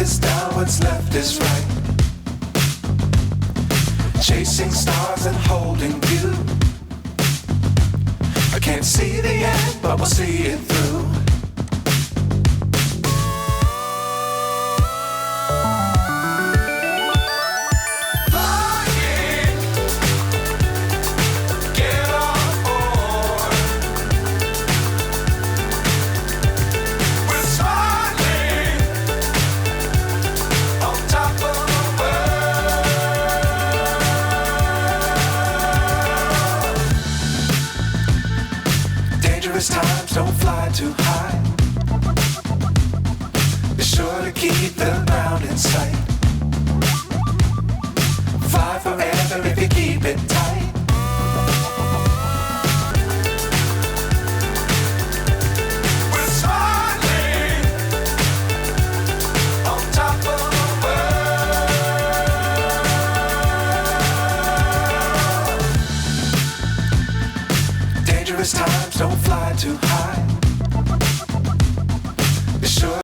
is down, what's left is right. Chasing stars and holding you. I can't see the end, but we'll see it through. Times don't fly too high. Be sure to keep the ground in sight. Fly forever if you keep it tight. We're smiling on top of the world. Dangerous times don't fly too high. Be sure